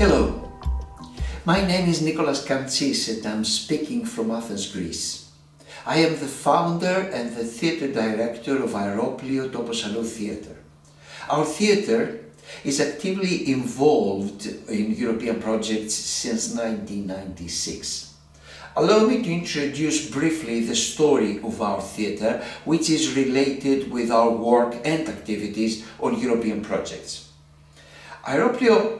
Hello, my name is Nicholas Kantsis and I'm speaking from Athens, Greece. I am the founder and the theatre director of Aeroplio Toposalou Theatre. Our theatre is actively involved in European projects since 1996. Allow me to introduce briefly the story of our theatre, which is related with our work and activities on European projects. Aeroplio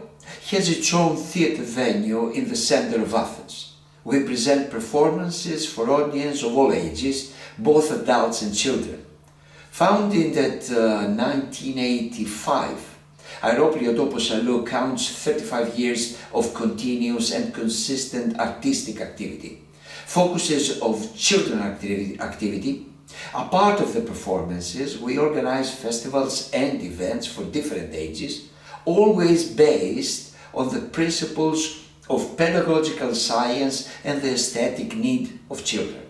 has its own theatre venue in the center of Athens. We present performances for audience of all ages, both adults and children. Founded at 1985, Aeroplio Toposalou counts 35 years of continuous and consistent artistic activity. Focuses of children activity. A part of the performances, we organize festivals and events for different ages, always based on the principles of pedagogical science and the aesthetic need of children.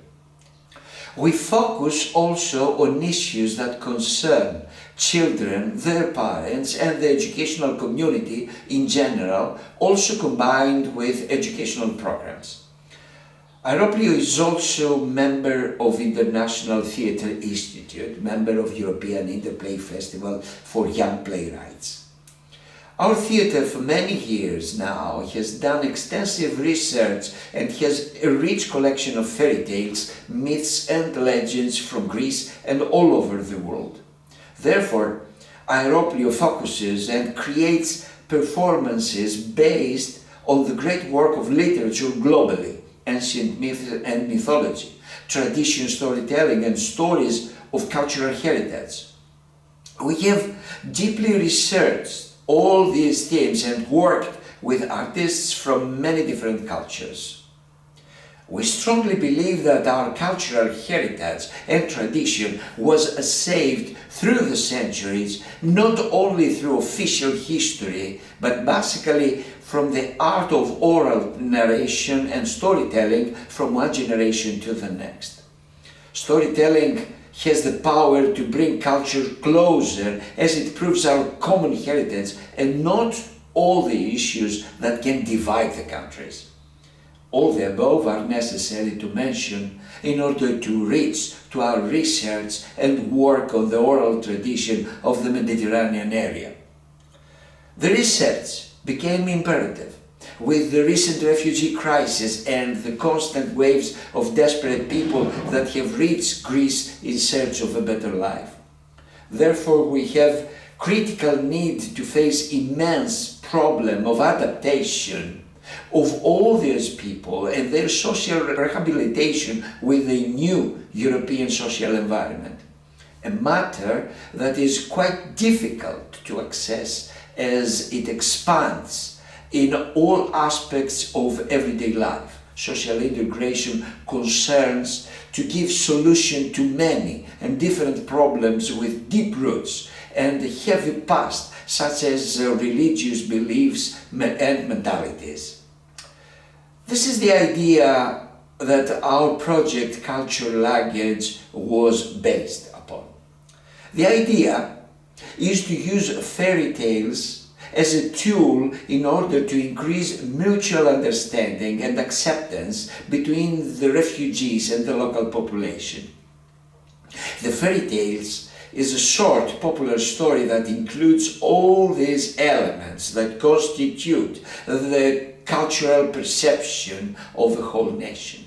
We focus also on issues that concern children, their parents and the educational community in general, also combined with educational programs. Aeroplio is also member of International Theatre Institute, member of European Interplay Festival for Young Playwrights. Our theatre for many years now has done extensive research and has a rich collection of fairy tales, myths and legends from Greece and all over the world. Therefore, Aeroplio focuses and creates performances based on the great work of literature globally, ancient myth and mythology, tradition storytelling and stories of cultural heritage. We have deeply researched all these themes and worked with artists from many different cultures. We strongly believe that our cultural heritage and tradition was saved through the centuries, not only through official history, but basically from the art of oral narration and storytelling from one generation to the next. Storytelling has the power to bring culture closer as it proves our common heritage and not all the issues that can divide the countries. All the above are necessary to mention in order to reach to our research and work on the oral tradition of the Mediterranean area. The research became imperative with the recent refugee crisis and the constant waves of desperate people that have reached Greece in search of a better life. Therefore, we have critical need to face immense problem of adaptation of all these people and their social rehabilitation with a new European social environment, a matter that is quite difficult to access as it expands in all aspects of everyday life. Social integration concerns to give solution to many and different problems with deep roots and a heavy past, such as religious beliefs and mentalities. This is the idea that our project Cultural Luggage was based upon. The idea is to use fairy tales as a tool in order to increase mutual understanding and acceptance between the refugees and the local population. The fairy tales is a short, popular story that includes all these elements that constitute the cultural perception of a whole nation.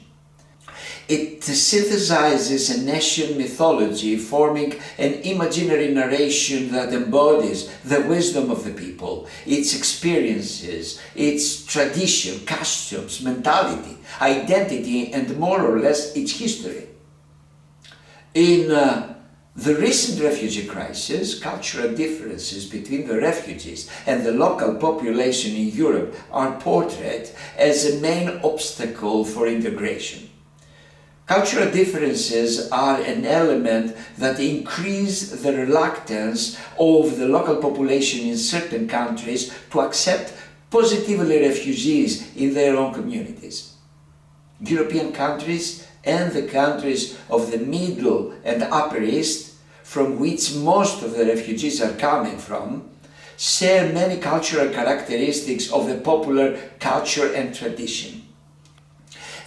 It synthesizes a nation mythology, forming an imaginary narration that embodies the wisdom of the people, its experiences, its tradition, customs, mentality, identity, and more or less its history. In the recent refugee crisis, cultural differences between the refugees and the local population in Europe are portrayed as a main obstacle for integration. Cultural differences are an element that increase the reluctance of the local population in certain countries to accept positively refugees in their own communities. European countries and the countries of the Middle and Upper East, from which most of the refugees are coming from, share many cultural characteristics of the popular culture and tradition.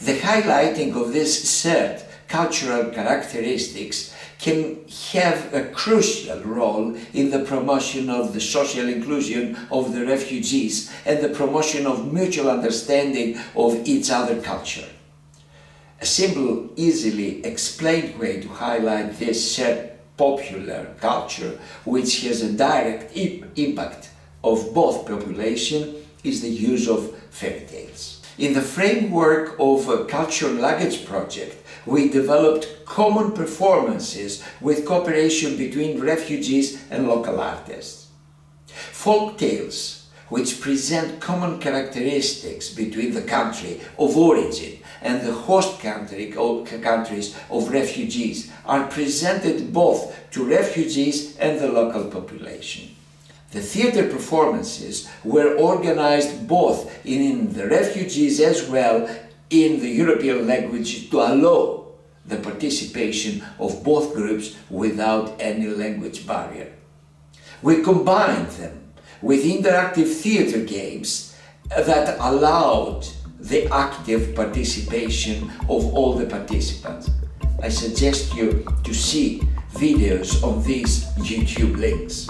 The highlighting of these shared cultural characteristics can have a crucial role in the promotion of the social inclusion of the refugees and the promotion of mutual understanding of each other's culture. A simple, easily explained way to highlight this shared popular culture, which has a direct impact of both populations, is the use of fairy tales. In the framework of a cultural language project, we developed common performances with cooperation between refugees and local artists. Folk tales, which present common characteristics between the country of origin and the host countries of refugees, are presented both to refugees and the local population. The theatre performances were organized both in the refugees as well in the European language to allow the participation of both groups without any language barrier. We combined them with interactive theatre games that allowed the active participation of all the participants. I suggest you to see videos on these YouTube links.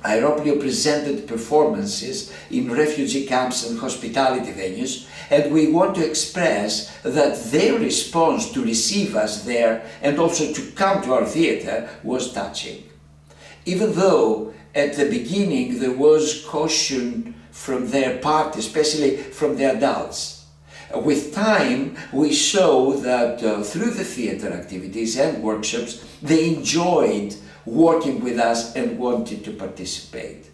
Aeroplio presented performances in refugee camps and hospitality venues, and we want to express that their response to receive us there and also to come to our theatre was touching. Even though at the beginning there was caution from their part, especially from the adults. With time, we show that through the theatre activities and workshops, they enjoyed working with us and wanted to participate.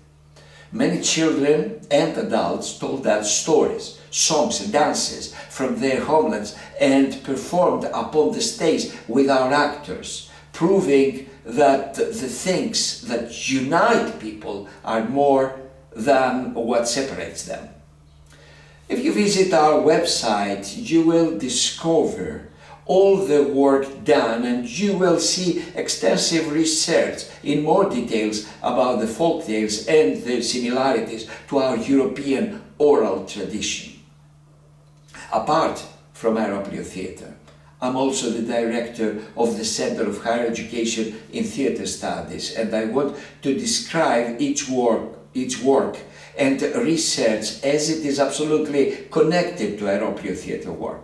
Many children and adults told us stories, songs and dances from their homelands and performed upon the stage with our actors, proving that the things that unite people are more than what separates them. If you visit our website, you will discover all the work done, and you will see extensive research in more details about the folk tales and their similarities to our European oral tradition. Apart from Aeroplio Theatre, I'm also the director of the Center of Higher Education in Theatre Studies, and I want to describe each work and research as it is absolutely connected to Aeroplio Theatre work.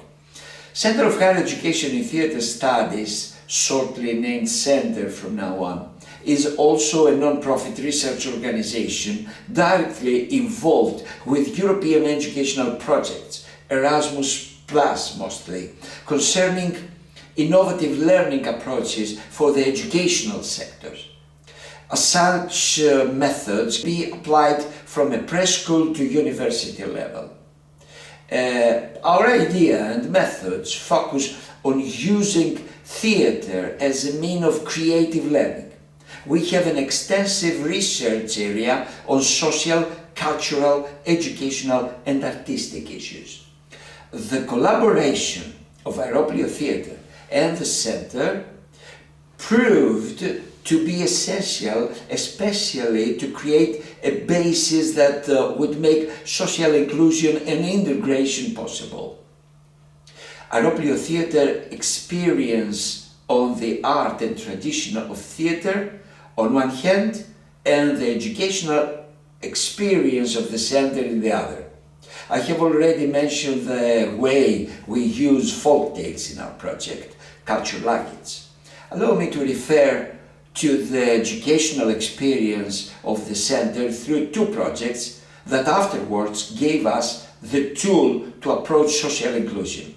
Center of Higher Education in Theatre Studies, shortly named Center from now on, is also a non-profit research organization directly involved with European educational projects, Erasmus Plus mostly, concerning innovative learning approaches for the educational sectors. As such methods be applied from a preschool to university level. Our idea and methods focus on using theatre as a means of creative learning. We have an extensive research area on social, cultural, educational and artistic issues. The collaboration of Aeroplio Theatre and the Centre proved to be essential, especially to create a basis that would make social inclusion and integration possible. Aeroplio Theatre experience on the art and tradition of theatre on one hand, and the educational experience of the Centre in the other. I have already mentioned the way we use folk tales in our project, Cultural Language. Allow me to refer to the educational experience of the Centre through two projects that afterwards gave us the tool to approach social inclusion.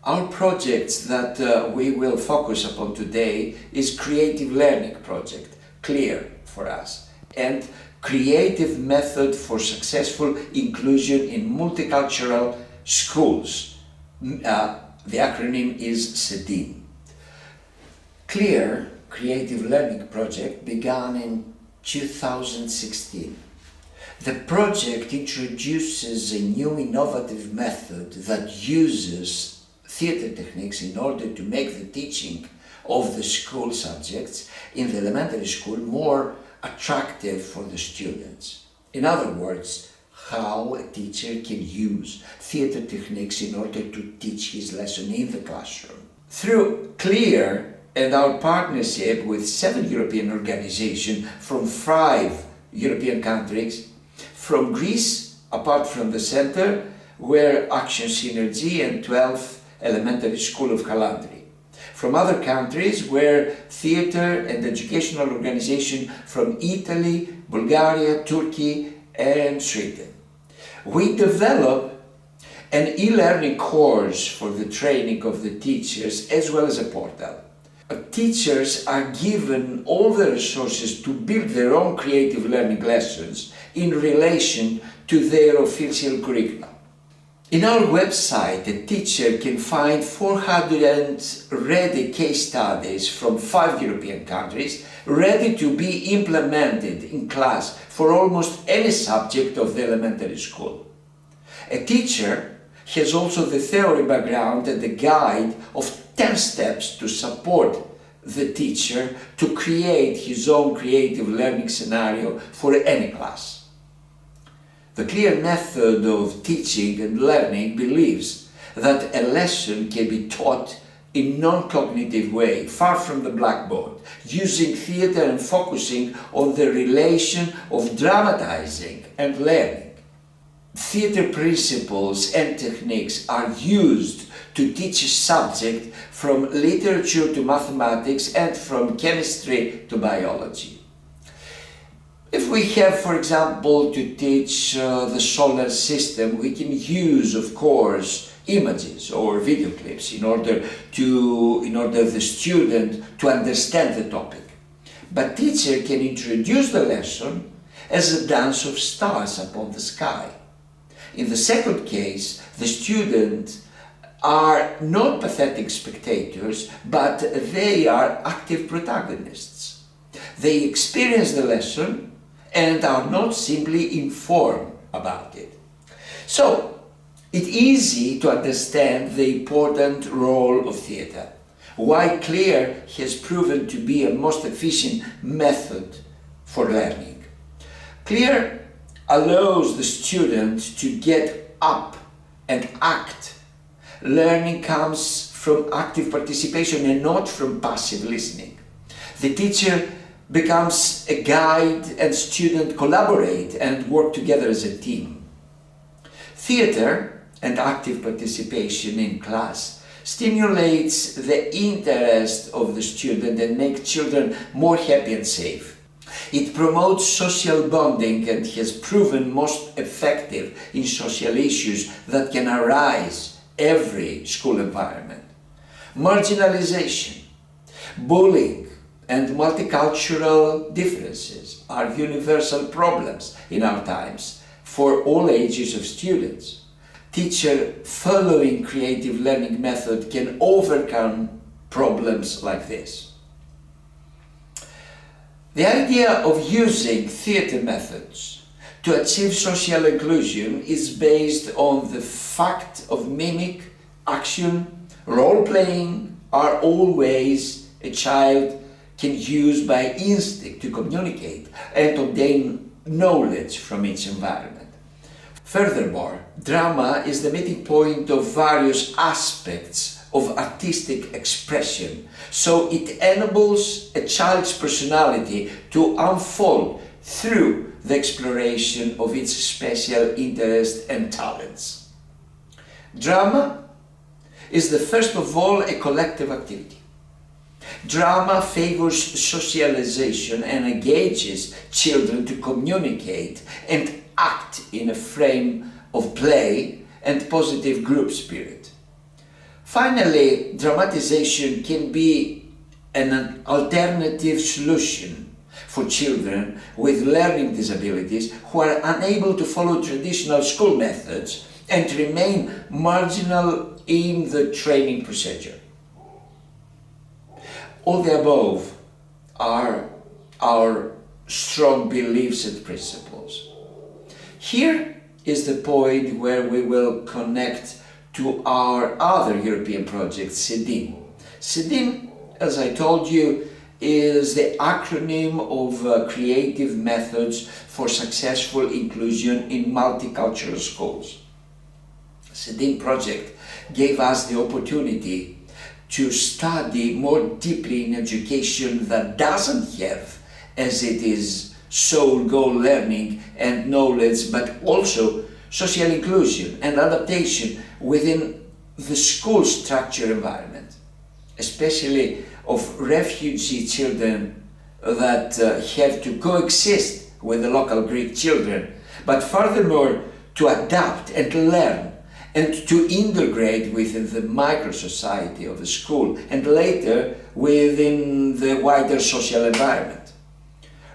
Our projects that we will focus upon today is Creative Learning Project, CLEAR for us, and Creative Method for Successful Inclusion in Multicultural Schools. The acronym is CEDIM. CLEAR Creative Learning Project began in 2016. The project introduces a new innovative method that uses theatre techniques in order to make the teaching of the school subjects in the elementary school more attractive for the students. In other words, how a teacher can use theatre techniques in order to teach his lesson in the classroom. Through CLEAR and our partnership with 7 European organizations from 5 European countries, from Greece, apart from the center, were Action Synergy and 12 Elementary School of Kalandri. From other countries were theatre and educational organizations from Italy, Bulgaria, Turkey and Sweden. We developed an e-learning course for the training of the teachers as well as a portal. Teachers are given all the resources to build their own creative learning lessons in relation to their official curriculum. In our website, a teacher can find 400 ready case studies from 5 European countries ready to be implemented in class for almost any subject of the elementary school. A teacher has also the theory background and the guide of 10 steps to support the teacher to create his own creative learning scenario for any class. The CLEAR method of teaching and learning believes that a lesson can be taught in non-cognitive way, far from the blackboard, using theatre and focusing on the relation of dramatizing and learning. Theatre principles and techniques are used to teach a subject from literature to mathematics and from chemistry to biology. If we have, for example, to teach the solar system, we can use, of course, images or video clips in order the student to understand the topic. But teacher can introduce the lesson as a dance of stars upon the sky. In the second case, the students are not pathetic spectators, but they are active protagonists. They experience the lesson and are not simply informed about it. So, it's easy to understand the important role of theatre, why CLEAR has proven to be a most efficient method for learning. CLEAR allows the student to get up and act. Learning comes from active participation and not from passive listening. The teacher becomes a guide and student collaborate and work together as a team. Theatre and active participation in class stimulates the interest of the student and makes children more happy and safe. It promotes social bonding and has proven most effective in social issues that can arise every school environment. Marginalization, bullying, and multicultural differences are universal problems in our times for all ages of students. Teacher following creative learning method can overcome problems like this. The idea of using theatre methods to achieve social inclusion is based on the fact of mimic, action, role-playing are all ways a child can use by instinct to communicate and obtain knowledge from its environment. Furthermore, drama is the meeting point of various aspects of artistic expression, so it enables a child's personality to unfold through the exploration of its special interests and talents. Drama is the first of all a collective activity. Drama favors socialization and engages children to communicate and act in a frame of play and positive group spirit. Finally, dramatization can be an alternative solution for children with learning disabilities who are unable to follow traditional school methods and remain marginal in the training procedure. All the above are our strong beliefs and principles. Here is the point where we will connect to our other European project, CEDIN. CEDIN, as I told you, is the acronym of Creative Methods for Successful Inclusion in Multicultural Schools. CEDIN project gave us the opportunity to study more deeply in education that doesn't have, as it is, sole goal learning and knowledge, but also social inclusion and adaptation within the school structure environment, especially of refugee children that have to coexist with the local Greek children, but furthermore to adapt and learn and to integrate within the micro-society of the school and later within the wider social environment.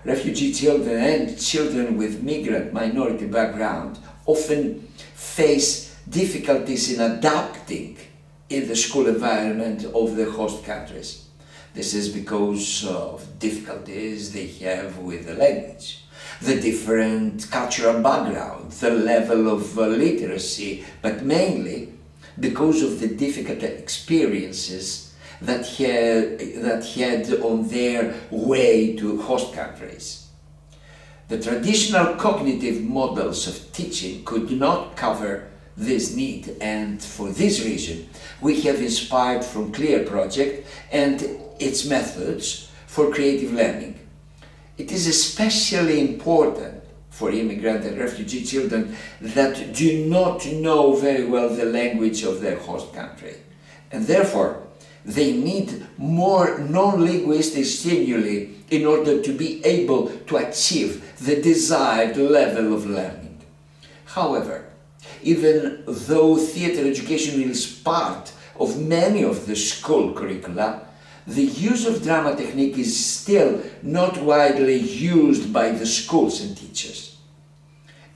Refugee children and children with migrant minority background often face difficulties in adapting in the school environment of the host countries. This is because of difficulties they have with the language, the different cultural background, the level of literacy, but mainly because of the difficult experiences that had on their way to host countries. The traditional cognitive models of teaching could not cover this need, and for this reason we have inspired from CLEAR project and its methods for creative learning. It is especially important for immigrant and refugee children that do not know very well the language of their host country, and therefore they need more non-linguistic stimuli in order to be able to achieve the desired level of learning. However, even though theatre education is part of many of the school curricula, the use of drama technique is still not widely used by the schools and teachers.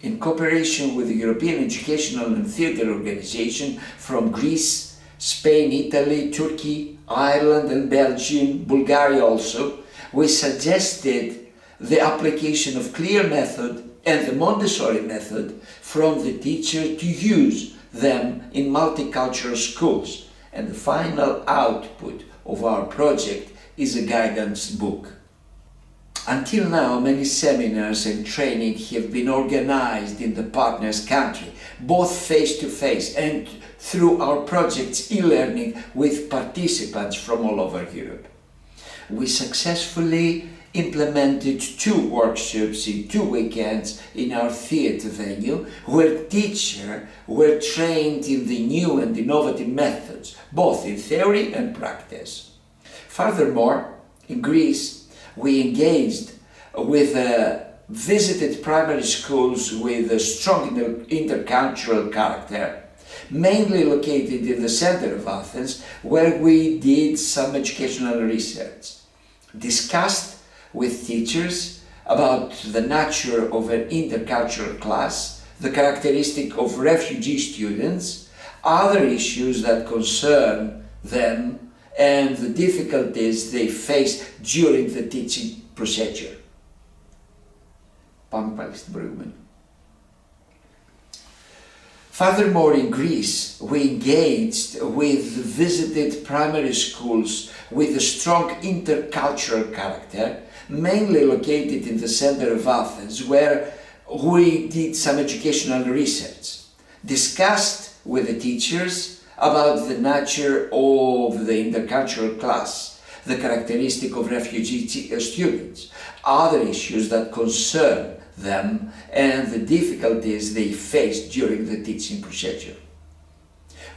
In cooperation with the European Educational and Theatre Organization from Greece, Spain, Italy, Turkey, Ireland and Belgium, Bulgaria also, we suggested the application of CLEAR method and the Montessori method from the teacher to use them in multicultural schools, and the final output of our project is a guidance book. Until now, many seminars and training have been organized in the partners' country, both face-to-face and through our project's e-learning with participants from all over Europe. We successfully implemented 2 workshops in 2 weekends in our theatre venue, where teachers were trained in the new and innovative methods, both in theory and practice. Furthermore, in Greece, we engaged with visited primary schools with a strong intercultural character, mainly located in the center of Athens, where we did some educational research, discussed with teachers about the nature of an intercultural class, the characteristic of refugee students, other issues that concern them, and the difficulties they face during the teaching procedure. Furthermore, in Greece, we engaged with visited primary schools with a strong intercultural character, mainly located in the center of Athens, where we did some educational research, discussed with the teachers about the nature of the intercultural class, the characteristic of refugee students, other issues that concern them, and the difficulties they face during the teaching procedure.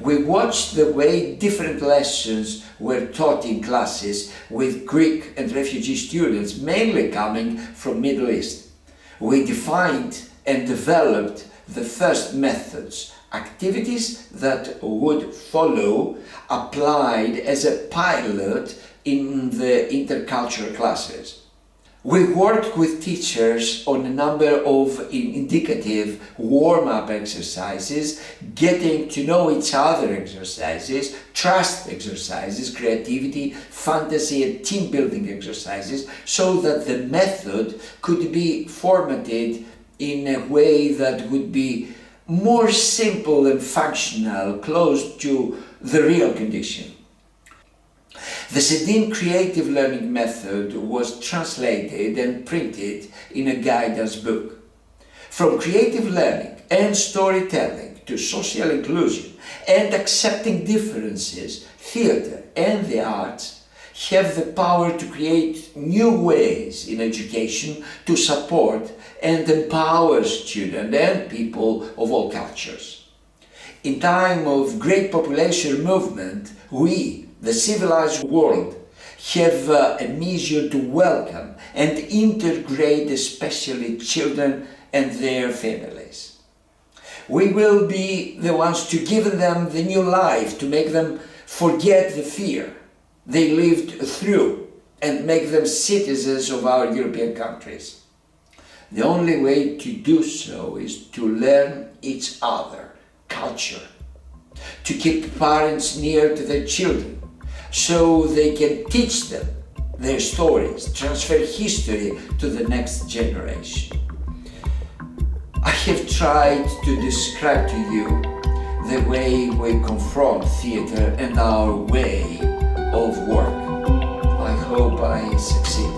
We watched the way different lessons were taught in classes with Greek and refugee students, mainly coming from Middle East. We defined and developed the first methods, activities that would follow, applied as a pilot in the intercultural classes. We worked with teachers on a number of indicative warm-up exercises, getting to know each other exercises, trust exercises, creativity, fantasy and team-building exercises, so that the method could be formatted in a way that would be more simple and functional, close to the real condition. The Sedin creative learning method was translated and printed in a guidance book. From creative learning and storytelling to social inclusion and accepting differences, theatre and the arts have the power to create new ways in education to support and empower students and people of all cultures. In time of great population movement, we, the civilized world, have a mission to welcome and integrate especially children and their families. We will be the ones to give them the new life, to make them forget the fear they lived through and make them citizens of our European countries. The only way to do so is to learn each other culture, to keep parents near to their children so they can teach them their stories, transfer history to the next generation. I have tried to describe to you the way we confront theatre and our way of work. I hope I succeed.